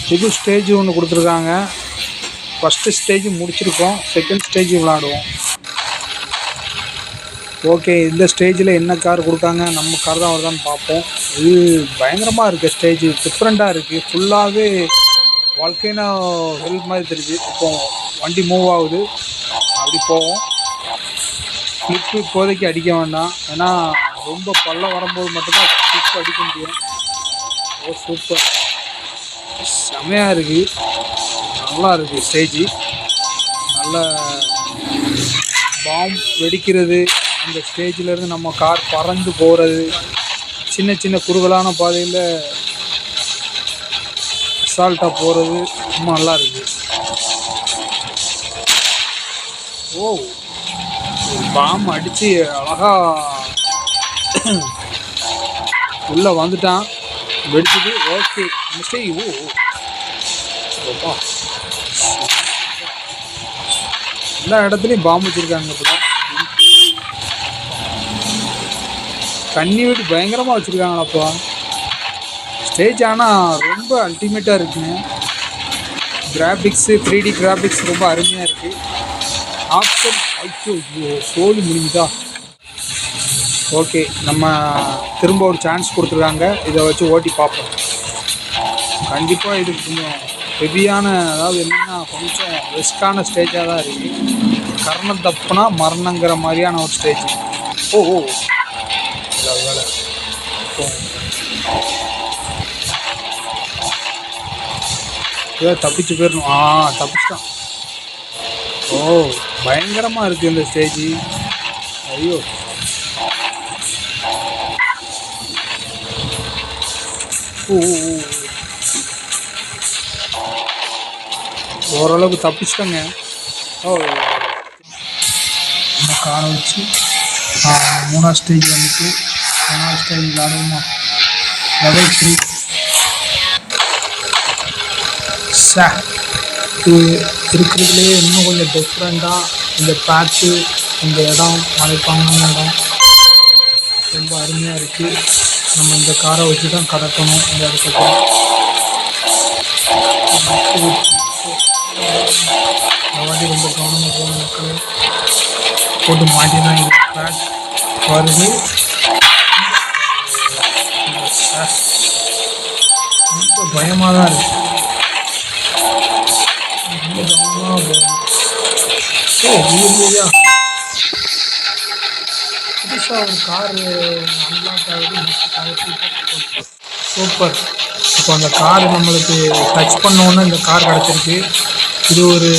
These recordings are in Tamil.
புது ஸ்டேஜ் ஒன்று கொடுத்துருக்காங்க. ஃபஸ்ட்டு ஸ்டேஜ் முடிச்சிருக்கோம், செகண்ட் ஸ்டேஜ் விளாடுவோம். ஓகே, இந்த ஸ்டேஜில் என்ன கார் கொடுக்காங்க, நம்ம கார் தான் வருதான்னு பார்ப்போம். இது பயங்கரமாக இருக்குது, ஸ்டேஜ் டிஃப்ரெண்ட்டாக இருக்குது. ஃபுல்லாகவே வால்கேனோ ஹெல்ப் மாதிரி தெரியுது. இப்போ வண்டி மூவ் ஆகுது, அப்படி போவோம். ஃப்ளிப்பு இப்போதைக்கு அடிக்க வேண்டாம், ஏன்னா ரொம்ப பள்ளம் வரும்போது மட்டும்தான் ஃப்ளிப் அடிக்க முடியும். ஓ சூப்பர், செமையாக இருக்குது, நல்லா இருக்குது ஸ்டேஜ். நல்ல பாம் வெடிக்கிறது, அந்த ஸ்டேஜிலேருந்து நம்ம கார் பறந்து போகிறது, சின்ன சின்ன குறுகலான பாதையில் அசால்ட்டாக போகிறது, ரொம்ப நல்லா இருக்குது. ஓ, பாம் அடித்து அழகாக உள்ளே வந்துட்டான், வெடிச்சது. Okay, mistake. ஓ, எல்லா இடத்துலையும் பாம்பு வச்சுருக்காங்க. இப்போ தண்ணி வெடி பயங்கரமாக வச்சுருக்காங்களாப்பா ஸ்டேஜ். ஆனால் ரொம்ப அல்டிமேட்டாக இருக்குங்க. கிராஃபிக்ஸு 3D கிராஃபிக்ஸ் ரொம்ப அருமையாக இருக்குது. ஆப்ஷன் சோழி முடிஞ்சுதா. ஓகே, நம்ம திரும்ப ஒரு சான்ஸ் கொடுத்துருக்காங்க, இதை வச்சு ஓட்டி பார்ப்போம். கண்டிப்பாக இது கொஞ்சம் ஹெவியான, அதாவது என்னென்னா கொஞ்சம் ரிஸ்க்கான ஸ்டேஜாக தான் இருக்குது. கரணம் தப்புனா மரணங்கிற மாதிரியான ஒரு ஸ்டேஜ். ஓ வேலை ஏதோ தப்பிச்சு போயிடணும். தப்பிச்சிட்டான். ஓ, பயங்கரமாக இருக்குது இந்த ஸ்டேஜ். ஐயோ, ஓரளவுக்கு தப்பிச்சிட்டோங்க. நம்ம காரை வச்சு 3ஆவது ஸ்டேஜ் வந்துட்டு 4ஆவது ஸ்டேஜ் விளாடுவோமா. லெவல் 3 இது இருக்கிறதுலே இன்னும் கொஞ்சம் டிஃப்ரெண்ட்டாக. இந்த பேட்சு, இந்த இடம், மலைப்பாங்கான இடம் ரொம்ப அருமையாக இருக்குது. நம்ம இந்த காரை வச்சு தான் கடக்கணும் இந்த இடத்துக்கு. வாட்டி ரொம்ப கவனமாக போகணும் மக்கள், போட்டு மாட்டி தான் பேட் வருது. ரொம்ப பயமாக தான் இருக்குது, ரொம்ப கவனமாக போகணும். புதுசாக ஒரு காரு அன்லாக் ஆகுது. சூப்பர். இப்போ அந்த கார் நம்மளுக்கு டச் பண்ணோன்னே இந்த கார் கிடச்சிருக்கு. இது ஒரு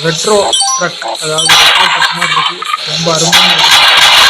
ரெட்ரோ ட்ரக், அதாவது ரெட்ரோ ட்ரக் மாதிரி இருக்குது. ரொம்ப அருமையாக இருக்குது.